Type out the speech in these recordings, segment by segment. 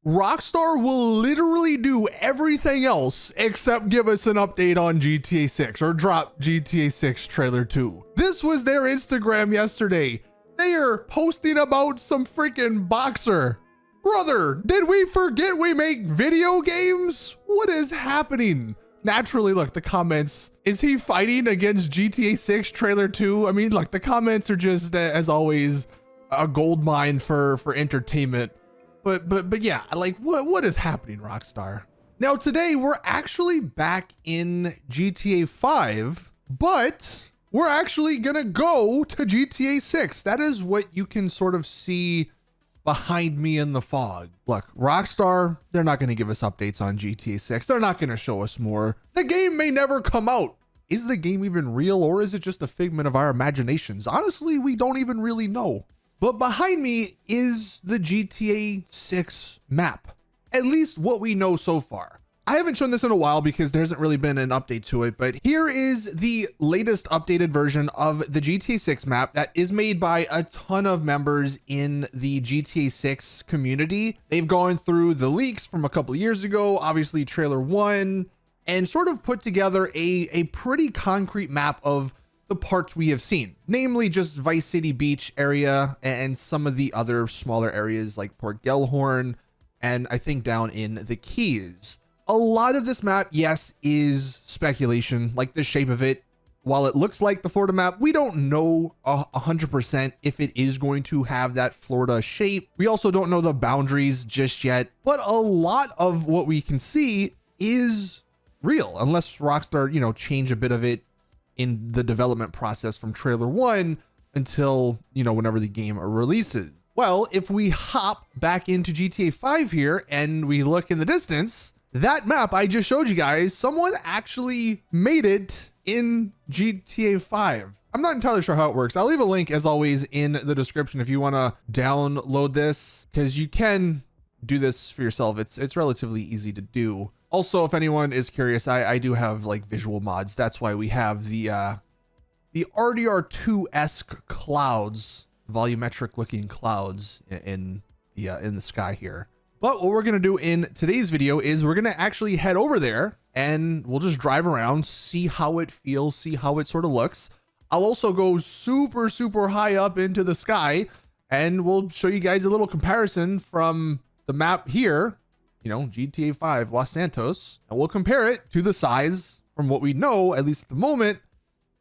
Rockstar will literally do everything else except give us an update on GTA 6 or drop GTA 6 trailer 2. This was their Instagram yesterday. They are posting about some freaking boxer. Brother, did we forget we make video games? What is happening? Naturally, look, the comments. Is he fighting against GTA 6 trailer 2? I mean, look, the comments are just, as always, a gold mine for entertainment. But yeah, like what is happening, Rockstar? Now today we're actually back in GTA 5, but we're actually gonna go to GTA 6. That is what you can sort of see behind me in the fog. Look, Rockstar, they're not gonna give us updates on GTA 6. They're not gonna show us more. The game may never come out. Is the game even real, or is it just a figment of our imaginations? Honestly, we don't even really know. But behind me is the GTA 6 map, at least what we know so far. I haven't shown this in a while because there hasn't really been an update to it, but here is the latest updated version of the GTA 6 map that is made by a ton of members in the GTA 6 community. They've gone through the leaks from a couple of years ago, obviously trailer 1, and sort of put together a pretty concrete map of the parts we have seen, namely just Vice City Beach area and some of the other smaller areas like Port Gellhorn and I think down in the Keys. A lot of this map, yes, is speculation, like the shape of it. While it looks like the Florida map, we don't know 100% if it is going to have that Florida shape. We also don't know the boundaries just yet, but a lot of what we can see is real, unless Rockstar, change a bit of it in the development process from trailer 1 until, whenever the game releases. Well, if we hop back into GTA 5 here and we look in the distance, that map I just showed you guys, someone actually made it in GTA 5. I'm not entirely sure how it works. I'll leave a link as always in the description if you want to download this, because you can do this for yourself. It's relatively easy to do. Also, if anyone is curious, I do have like visual mods. That's why we have the RDR2-esque clouds, volumetric looking clouds in the sky here. But what we're gonna do in today's video is we're gonna actually head over there and we'll just drive around, see how it feels, see how it sort of looks. I'll also go super, super high up into the sky and we'll show you guys a little comparison from the map here, GTA 5 Los Santos, and we'll compare it to the size from what we know, at least at the moment,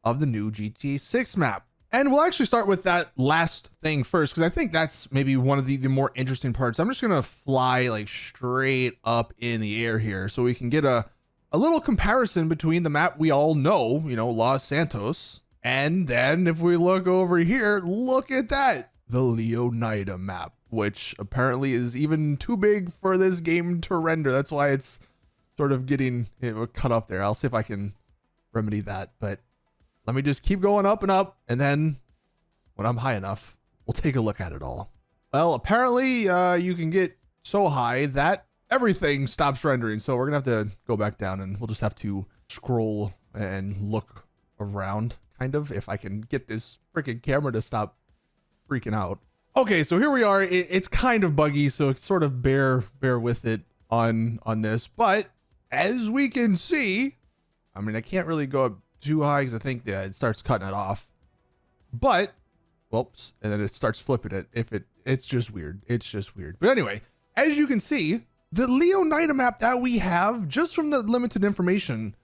of the new GTA 6 map. And we'll actually start with that last thing first, because I think that's maybe one of the more interesting parts. I'm just going to fly like straight up in the air here so we can get a little comparison between the map we all know, Los Santos. And then if we look over here, look at that, the Leonida map, which apparently is even too big for this game to render. That's why it's sort of getting cut off there. I'll see if I can remedy that, but let me just keep going up and up, and then when I'm high enough, we'll take a look at it all. Well, apparently you can get so high that everything stops rendering, so we're gonna have to go back down and we'll just have to scroll and look around, kind of, if I can get this freaking camera to stop freaking out. Okay, so here we are. It's kind of buggy, so sort of bear with it on this. But as we can see, I mean, I can't really go up too high because I think that it starts cutting it off. But, whoops, and then it starts flipping it. It's just weird. It's just weird. But anyway, as you can see, the Leonida map that we have, just from the limited information,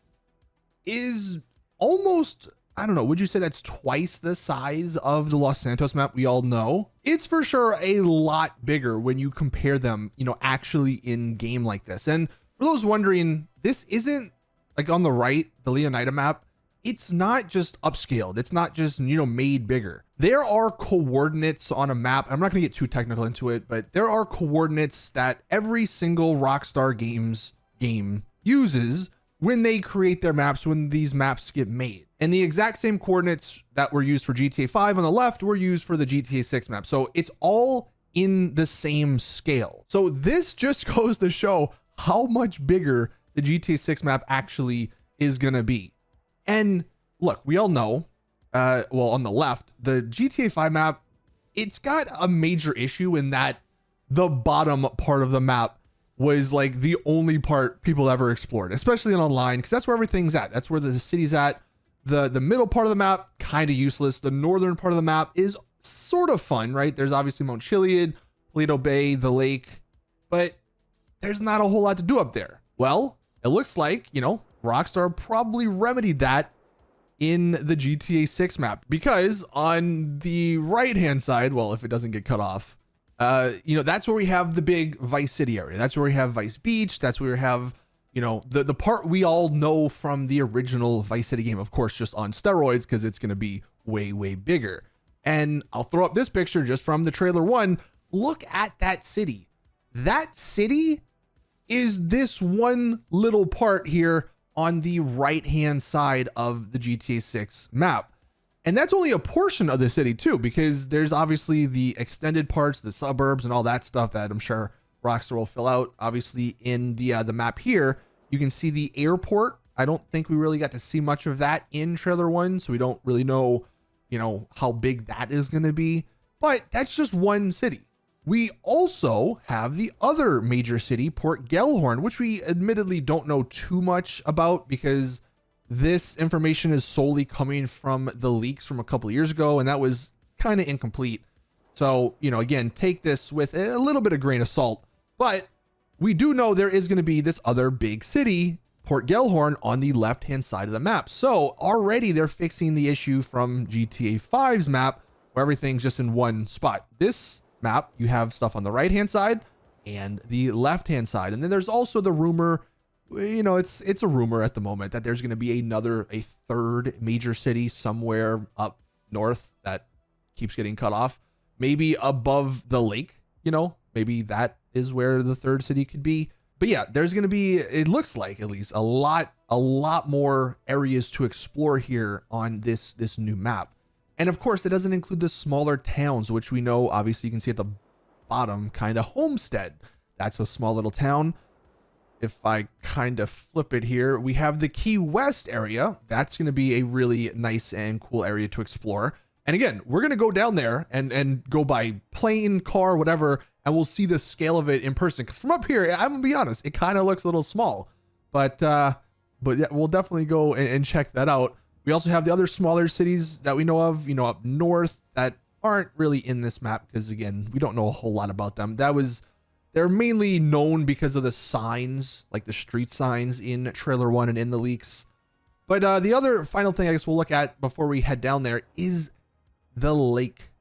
is almost, I don't know, would you say that's twice the size of the Los Santos map we all know? It's for sure a lot bigger when you compare them, actually in game like this. And for those wondering, this isn't like on the right, the Leonida map. It's not just upscaled. It's not just, made bigger. There are coordinates on a map. I'm not going to get too technical into it, but there are coordinates that every single Rockstar game uses when they create their maps, when these maps get made. And the exact same coordinates that were used for GTA 5 on the left were used for the GTA 6 map. So it's all in the same scale. So this just goes to show how much bigger the GTA 6 map actually is going to be. And look, we all know, well, on the left, the GTA 5 map, it's got a major issue in that the bottom part of the map was like the only part people ever explored, especially in online, because that's where everything's at. That's where the city's at. The middle part of the map, kind of useless. The northern part of the map is sort of fun, right? There's obviously Mount Chiliad, Toledo Bay, the lake, but there's not a whole lot to do up there. Well, it looks like, Rockstar probably remedied that in the GTA 6 map, because on the right hand side, well, if it doesn't get cut off, that's where we have the big Vice City area. That's where we have Vice Beach. That's where we have, the part we all know from the original Vice City game, of course, just on steroids, because it's going to be way, way bigger. And I'll throw up this picture just from the trailer 1. Look at that city. That city is this one little part here on the right hand side of the GTA 6 map. And that's only a portion of the city too, because there's obviously the extended parts, the suburbs and all that stuff that I'm sure Rockstar will fill out. Obviously in the map here, you can see the airport. I don't think we really got to see much of that in trailer 1, so we don't really know, how big that is going to be, but that's just one city. We also have the other major city, Port Gellhorn, which we admittedly don't know too much about, because this information is solely coming from the leaks from a couple of years ago, and that was kind of incomplete. So, again, take this with a little bit of grain of salt, but we do know there is going to be this other big city, Port Gellhorn, on the left-hand side of the map. So already they're fixing the issue from GTA 5's map, where everything's just in one spot. This map, you have stuff on the right-hand side and the left-hand side. And then there's also the rumor, it's a rumor at the moment, that there's going to be a third major city somewhere up north that keeps getting cut off, maybe above the lake. Maybe that is where the third city could be. But yeah, there's going to be, it looks like, at least a lot more areas to explore here on this new map. And of course, it doesn't include the smaller towns, which we know, obviously you can see at the bottom, kind of Homestead. That's a small little town. If I kind of flip it here, we have the Key West area. That's going to be a really nice and cool area to explore. And again, we're going to go down there and go by plane, car, whatever, and we'll see the scale of it in person. Because from up here, I'm going to be honest, it kind of looks a little small. But yeah, we'll definitely go and check that out. We also have the other smaller cities that we know of, up north, that aren't really in this map, because again, we don't know a whole lot about them. They're mainly known because of the signs, like the street signs in trailer 1 and in the leaks. But the other final thing I guess we'll look at before we head down there is the lake.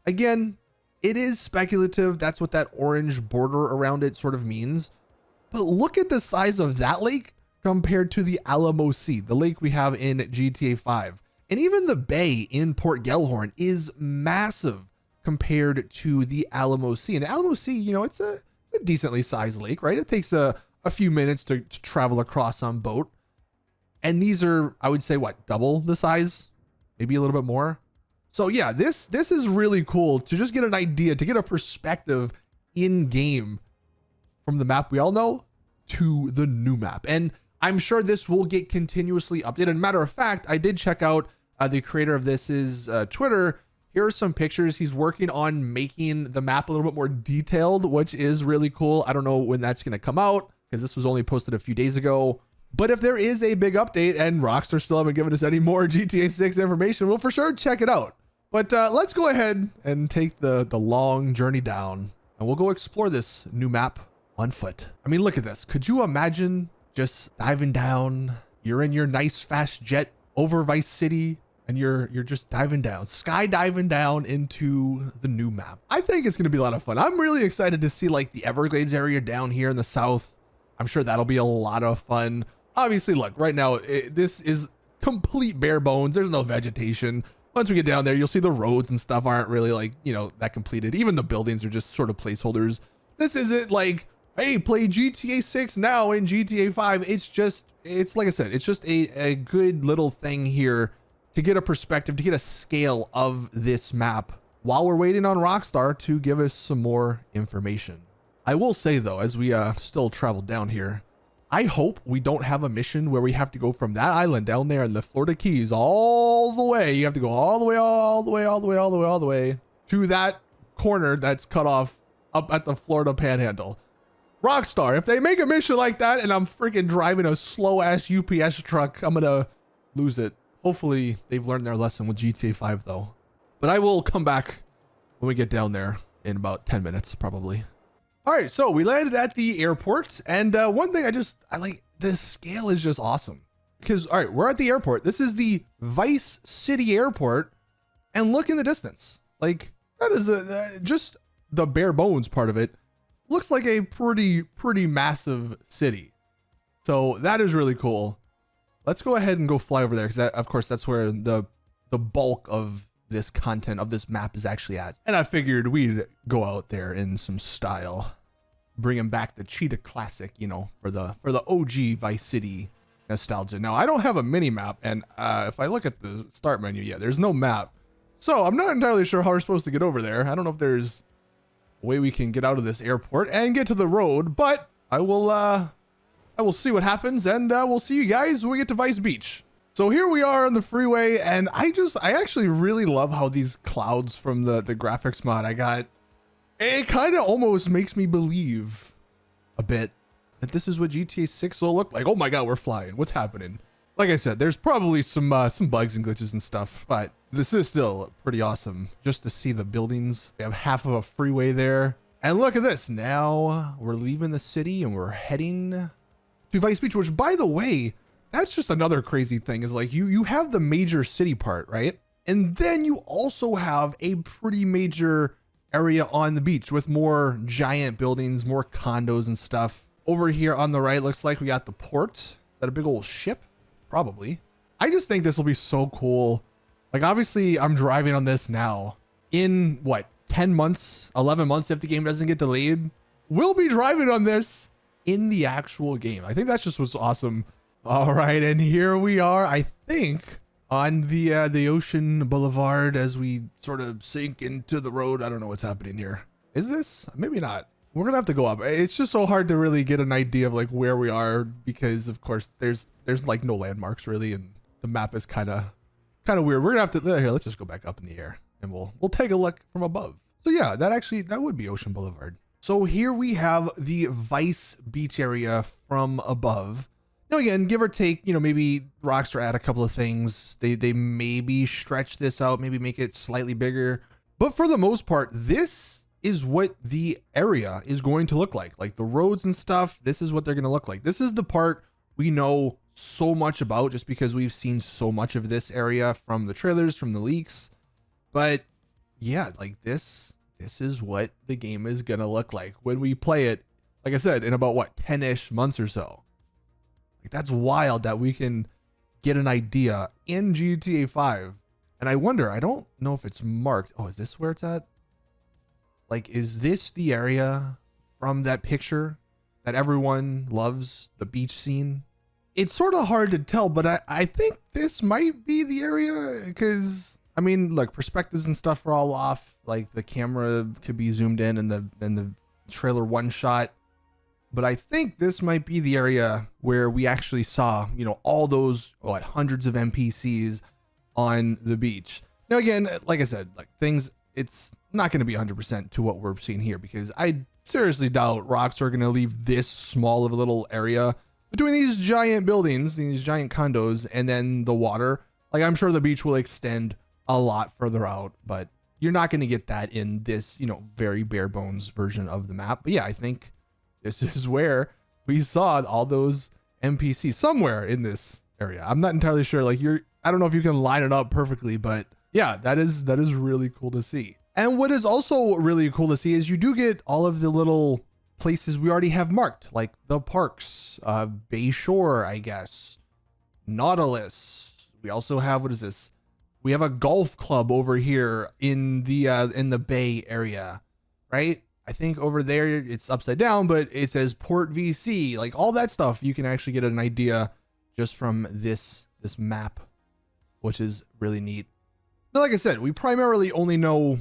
Again, it is speculative. That's what that orange border around it sort of means. But look at the size of that lake compared to the Alamo Sea, the lake we have in GTA 5. And even the bay in Port Gellhorn is massive compared to the Alamo Sea. And the Alamo Sea, it's a decently sized lake, right? It takes a few minutes to travel across on boat. And these are, I would say, double the size, maybe a little bit more. So yeah, this is really cool to just get an idea, to get a perspective in game from the map we all know to the new map. And I'm sure this will get continuously updated. Matter of fact, I did check out the creator of this's Twitter. Here are some pictures. He's working on making the map a little bit more detailed, which is really cool. I don't know when that's going to come out, because this was only posted a few days ago. But if there is a big update and Rockstar still haven't given us any more GTA 6 information, we'll for sure check it out. But let's go ahead and take the long journey down, and we'll go explore this new map on foot. I mean, look at this. Could you imagine just diving down? You're in your nice fast jet over Vice City, and you're just diving down, skydiving down into the new map. I think it's going to be a lot of fun. I'm really excited to see like the Everglades area down here in the south. I'm sure that'll be a lot of fun. Obviously, look, right now, this is complete bare bones. There's no vegetation. Once we get down there, you'll see the roads and stuff aren't really like, that completed. Even the buildings are just sort of placeholders. This isn't like, hey, play GTA 6 now in GTA 5. It's like I said, it's just a good little thing here to get a perspective, to get a scale of this map while we're waiting on Rockstar to give us some more information. I will say though, as we still travel down here, I hope we don't have a mission where we have to go from that island down there in the Florida Keys all the way. You have to go all the way to that corner that's cut off up at the Florida Panhandle. Rockstar, if they make a mission like that and I'm freaking driving a slow ass UPS truck, I'm gonna lose it. Hopefully they've learned their lesson with GTA 5 though. But I will come back when we get down there in about 10 minutes probably. All right, so we landed at the airport, and one thing I like, this scale is just awesome. Because, all right, we're at the airport. This is the Vice City Airport, and look in the distance. Like, that is just the bare bones part of it. Looks like a pretty massive city. So that is really cool. Let's go ahead and go fly over there, because of course that's where the bulk of this content of this map is actually at. And I figured we'd go out there in some style, bringing back the Cheetah Classic, you know, for the OG Vice City nostalgia. Now I don't have a mini map, and if I look at the start menu, yeah, there's no map. So I'm not entirely sure how we're supposed to get over there. I don't know if there's a way we can get out of this airport and get to the road, but I will see what happens, and we'll see you guys when we get to Vice Beach. So here we are on the freeway, and I actually really love how these clouds from the graphics mod I got, it kind of almost makes me believe a bit that this is what GTA 6 will look like. Oh my god, we're flying. What's happening? Like I said, there's probably some bugs and glitches and stuff, but this is still pretty awesome just to see the buildings. We have half of a freeway there. And look at this. Now we're leaving the city and we're heading to Vice Beach, which, by the way, that's just another crazy thing, is like you have the major city part, right? And then you also have a pretty major area on the beach with more giant buildings, more condos and stuff. Over here on the right, looks like we got the port. Is that a big old ship? Probably. I just think this will be so cool. Like, obviously I'm driving on this now. In what, 10 months, 11 months, if the game doesn't get delayed, we'll be driving on this in the actual game. I think that's just what's awesome. All right, and here we are, I think, on the Ocean Boulevard as we sort of sink into the road. I don't know what's happening here. Is this? Maybe not. We're gonna have to go up. It's just so hard to really get an idea of like where we are, because of course there's like no landmarks really, and the map is kind of weird. We're gonna have to, here, let's just go back up in the air and we'll take a look from above. So yeah, that would be Ocean Boulevard. So here we have the Vice Beach area from above. Now again, give or take, you know, maybe Rockstar add a couple of things. They maybe stretch this out, maybe make it slightly bigger. But for the most part, this is what the area is going to look like. Like the roads and stuff, this is what they're going to look like. This is the part we know so much about just because we've seen so much of this area from the trailers, from the leaks. But yeah, like this is what the game is going to look like when we play it, like I said, in about what, 10-ish months or so. Like, that's wild that we can get an idea in GTA 5. And I wonder, I don't know if it's marked. Oh, is this where it's at? Like, is this the area from that picture that everyone loves, the beach scene? It's sort of hard to tell, but I think this might be the area, because, I mean, look, perspectives and stuff are all off. Like, the camera could be zoomed in the trailer one shot. But I think this might be the area where we actually saw, you know, all those, what, hundreds of NPCs on the beach. Now, again, like I said, like things, it's not going to be 100% to what we're seeing here, because I seriously doubt Rockstar are going to leave this small of a little area between these giant buildings, these giant condos, and then the water. Like, I'm sure the beach will extend a lot further out, but you're not going to get that in this, you know, very bare bones version of the map. But yeah, I think this is where we saw all those NPCs, somewhere in this area. I'm not entirely sure. Like, I don't know if you can line it up perfectly, but yeah, that is really cool to see. And what is also really cool to see is you do get all of the little places we already have marked, like the parks, Bay Shore, I guess, Nautilus. We also have, what is this? We have a golf club over here in the Bay area, right? I think over there it's upside down, but it says Port VC. Like, all that stuff, you can actually get an idea just from this map, which is really neat. Now, like I said, we primarily only know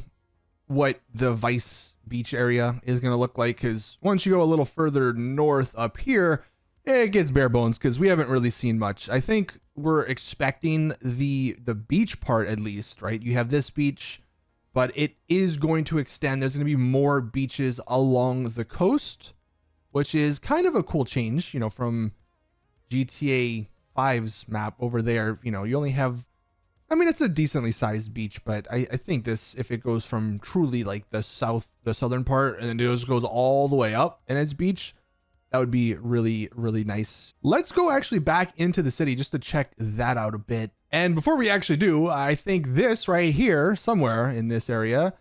what the Vice Beach area is going to look like, because once you go a little further north up here, it gets bare bones, because we haven't really seen much. I think we're expecting the beach part, at least, right? You have this beach, but it is going to extend. There's going to be more beaches along the coast, which is kind of a cool change, you know, from GTA 5's map over there. You know, you only have, I mean, it's a decently sized beach, but I think this, if it goes from truly like the southern part, and then it just goes all the way up and it's beach, that would be really, really nice. Let's go actually back into the city just to check that out a bit. And before we actually do, I think this right here, somewhere in this area,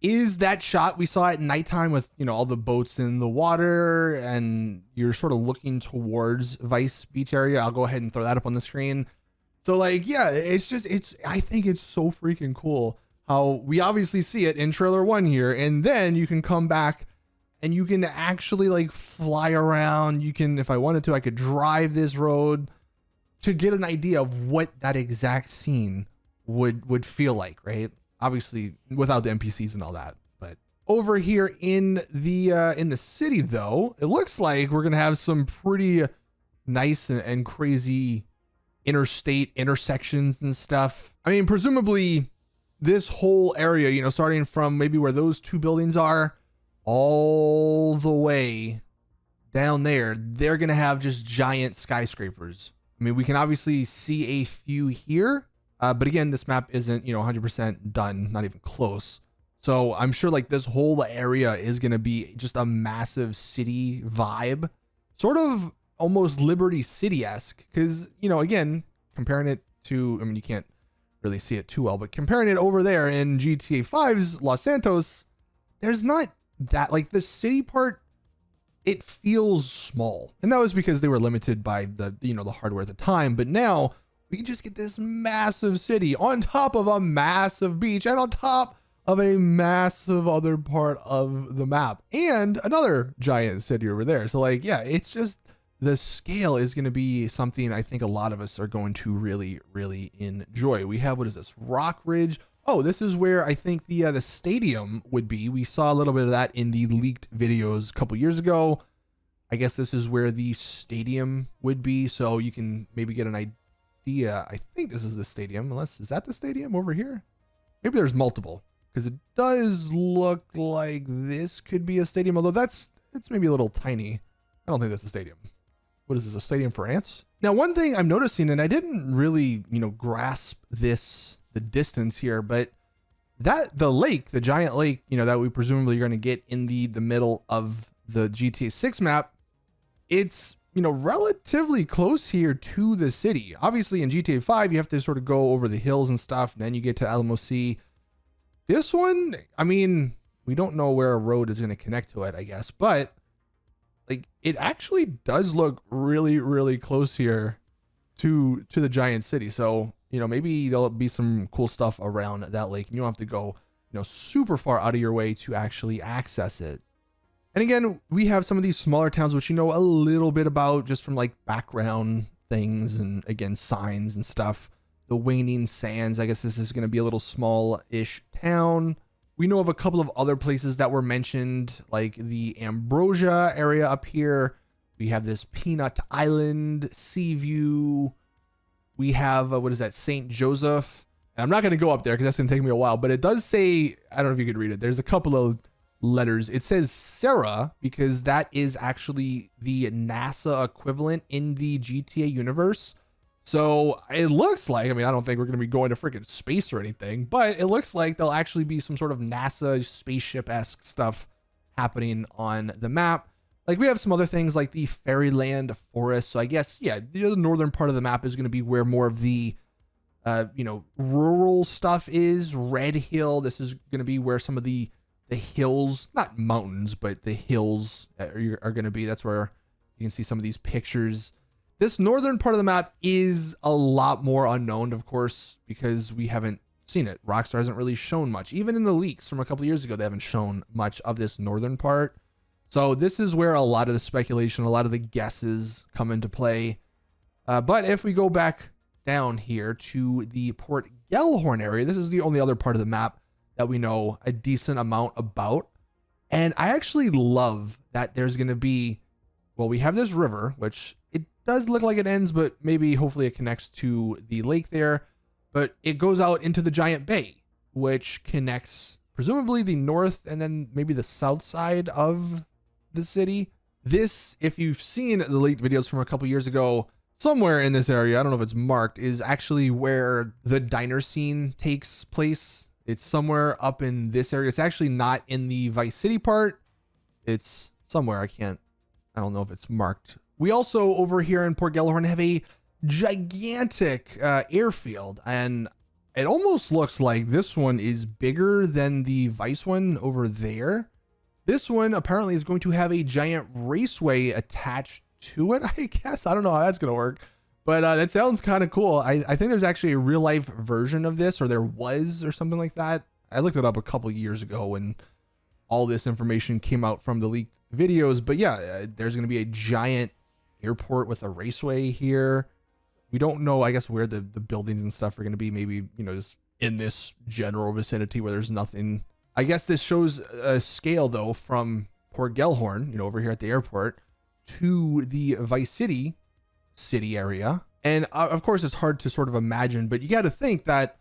is that shot we saw at nighttime with, you know, all the boats in the water and you're sort of looking towards Vice Beach area. I'll go ahead and throw that up on the screen. So like, yeah, I think it's so freaking cool how we obviously see it in trailer 1 here. And then you can come back and you can actually like fly around. You can, if I wanted to, I could drive this road to get an idea of what that exact scene would feel like, right? Obviously without the NPCs and all that. But over here in the city though, it looks like we're gonna have some pretty nice and crazy interstate intersections and stuff. I mean, presumably this whole area, you know, starting from maybe where those 2 buildings are all the way down there, they're gonna have just giant skyscrapers. I mean, we can obviously see a few here, but again, this map isn't, you know, 100% done, not even close. So I'm sure like this whole area is gonna be just a massive city vibe, sort of almost Liberty City-esque, because, you know, again, comparing it to, I mean, you can't really see it too well, but comparing it over there in GTA 5's Los Santos, there's not that, like, the city part, it feels small. And that was because they were limited by the, you know, the hardware at the time. But now we can just get this massive city on top of a massive beach and on top of a massive other part of the map and another giant city over there. So like, yeah, it's just, the scale is going to be something I think a lot of us are going to really, really enjoy. We have, what is this? Rock Ridge. Oh, this is where I think the stadium would be. We saw a little bit of that in the leaked videos a couple years ago. I guess this is where the stadium would be. So you can maybe get an idea. I think this is the stadium, unless, is that the stadium over here? Maybe there's multiple, because it does look like this could be a stadium, although it's maybe a little tiny. I don't think that's a stadium. What is this, a stadium for ants? Now, one thing I'm noticing, and I didn't really, you know, grasp this, the distance here, but that the lake, the giant lake, you know, that we presumably are going to get in the middle of the GTA 6 map, it's, you know, relatively close here to the city. Obviously in GTA 5, you have to sort of go over the hills and stuff, and then you get to Alamo Sea. This one, I mean, we don't know where a road is going to connect to it, I guess, but like, it actually does look really, really close here to the giant city. So, you know, maybe there'll be some cool stuff around that lake, and you don't have to go, you know, super far out of your way to actually access it. And again, we have some of these smaller towns, which you know a little bit about just from like background things and again, signs and stuff. The Waning Sands, I guess this is going to be a little small-ish town. We know of a couple of other places that were mentioned, like the Ambrosia area up here. We have this Peanut Island, Seaview. We have, what is that, St. Joseph. And I'm not going to go up there because that's going to take me a while, but it does say, I don't know if you could read it. There's a couple of letters. It says Sarah because that is actually the NASA equivalent in the GTA universe. So it looks like, I mean, I don't think we're going to be going to freaking space or anything, but it looks like there'll actually be some sort of NASA spaceship-esque stuff happening on the map. Like we have some other things like the Fairyland Forest. So I guess, yeah, the northern part of the map is going to be where more of the, you know, rural stuff is. Red Hill. This is going to be where some of the hills, not mountains, but the hills are going to be. That's where you can see some of these pictures. This northern part of the map is a lot more unknown, of course, because we haven't seen it. Rockstar hasn't really shown much. Even in the leaks from a couple of years ago, they haven't shown much of this northern part. So this is where a lot of the speculation, a lot of the guesses come into play. But if we go back down here to the Port Gellhorn area, this is the only other part of the map that we know a decent amount about. And I actually love that there's going to be, well, we have this river, which it does look like it ends, but maybe hopefully it connects to the lake there. But it goes out into the giant bay, which connects presumably the north and then maybe the south side of the city. This, if you've seen the leaked videos from a couple years ago, somewhere in this area, I don't know if it's marked, is actually where the diner scene takes place. It's somewhere up in this area. It's actually not in the Vice City part. It's somewhere. I don't know if it's marked. We also, over here in Port Gellhorn, have a gigantic airfield, and it almost looks like this one is bigger than the Vice one over there. This one apparently is going to have a giant raceway attached to it, I guess. I don't know how that's going to work, but that sounds kind of cool. I think there's actually a real life version of this, or there was, or something like that. I looked it up a couple years ago when all this information came out from the leaked videos. But yeah, there's going to be a giant airport with a raceway here. We don't know, I guess, where the buildings and stuff are going to be. Maybe, just in this general vicinity where there's nothing. I guess this shows a scale, though, from Port Gellhorn, over here at the airport, to the Vice City area. And of course, it's hard to sort of imagine, but you got to think that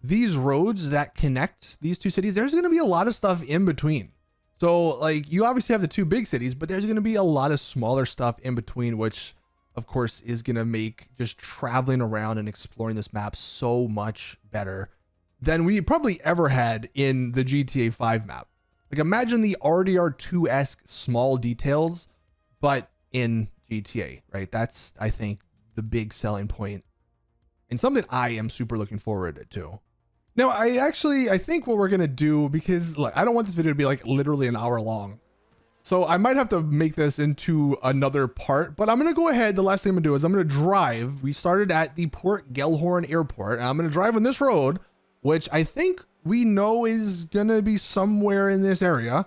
these roads that connect these two cities, there's going to be a lot of stuff in between. So, like, you obviously have the two big cities, but there's going to be a lot of smaller stuff in between, which, of course, is going to make just traveling around and exploring this map so much better than we probably ever had in the GTA 5 map. Like, imagine the RDR2-esque small details, but in GTA, right? That's, I think, the big selling point, and something I am super looking forward to. Now, I think what we're going to do, because look, I don't want this video to be like literally an hour long. So I might have to make this into another part, but I'm going to go ahead. The last thing I'm going to do is I'm going to drive. We started at the Port Gellhorn Airport, and I'm going to drive on this road, which I think we know is going to be somewhere in this area.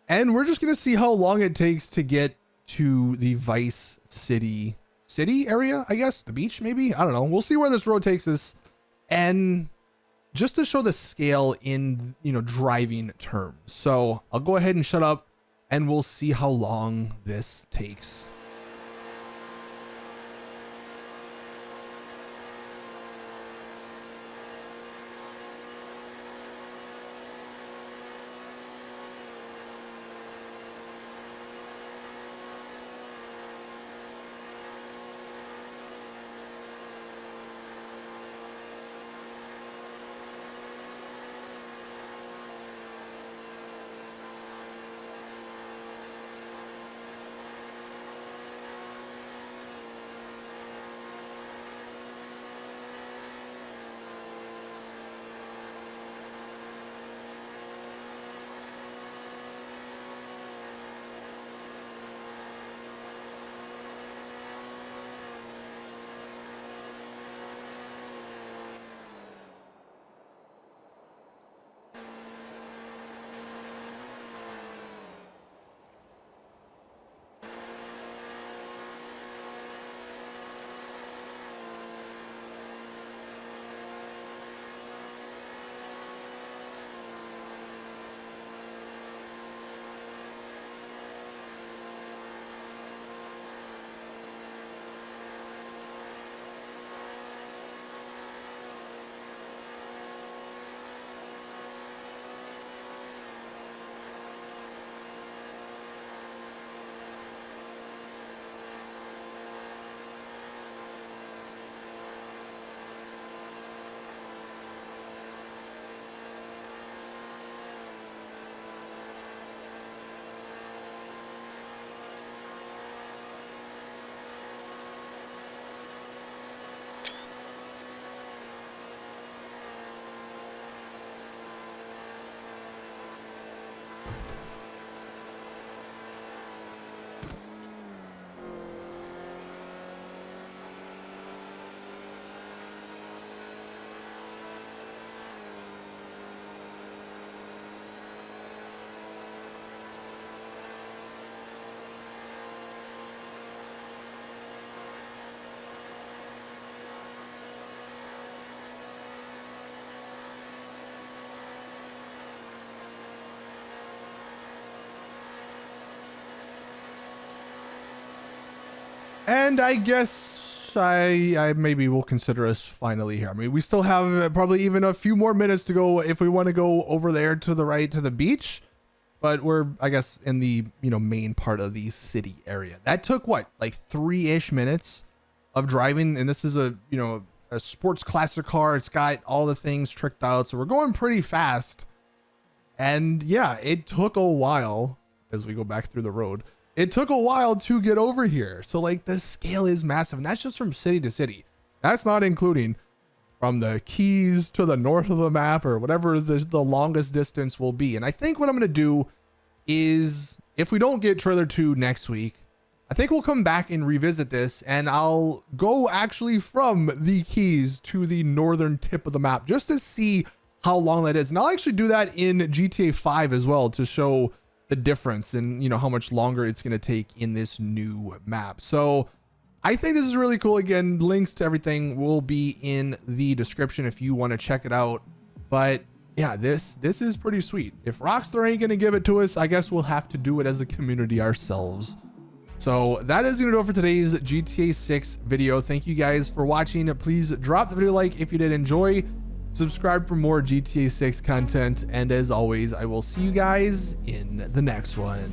And we're just going to see how long it takes to get to the Vice City area, I guess. The beach, maybe? I don't know. We'll see where this road takes us. And just to show the scale in, driving terms. So I'll go ahead and shut up, and we'll see how long this takes. And I guess I maybe will consider us finally here. I mean, we still have probably even a few more minutes to go if we want to go over there to the right to the beach. but we're, I guess, in the, you know, main part of the city area. That took what, like 3-ish minutes of driving. And this is a, you know, a sports classic car. It's got all the things tricked out. So we're going pretty fast. And yeah, it took a while as we go back through the road. It took a while to get over here. So like the scale is massive, and that's just from city to city. That's not including from the Keys to the north of the map or whatever the longest distance will be. And I think what I'm going to do is, if we don't get trailer 2 next week, I think we'll come back and revisit this, and I'll go actually from the Keys to the northern tip of the map just to see how long that is. And I'll actually do that in GTA 5 as well to show the difference and, you know, how much longer it's going to take in this new map. So I think this is really cool. Again, links to everything will be in the description if you want to check it out. But yeah, this is pretty sweet. If Rockstar ain't going to give it to us, I guess we'll have to do it as a community ourselves. So that is going to do it for today's GTA 6 video. Thank you guys for watching. Please drop the video a like if you did enjoy. Subscribe for more GTA 6 content. And as always, I will see you guys in the next one.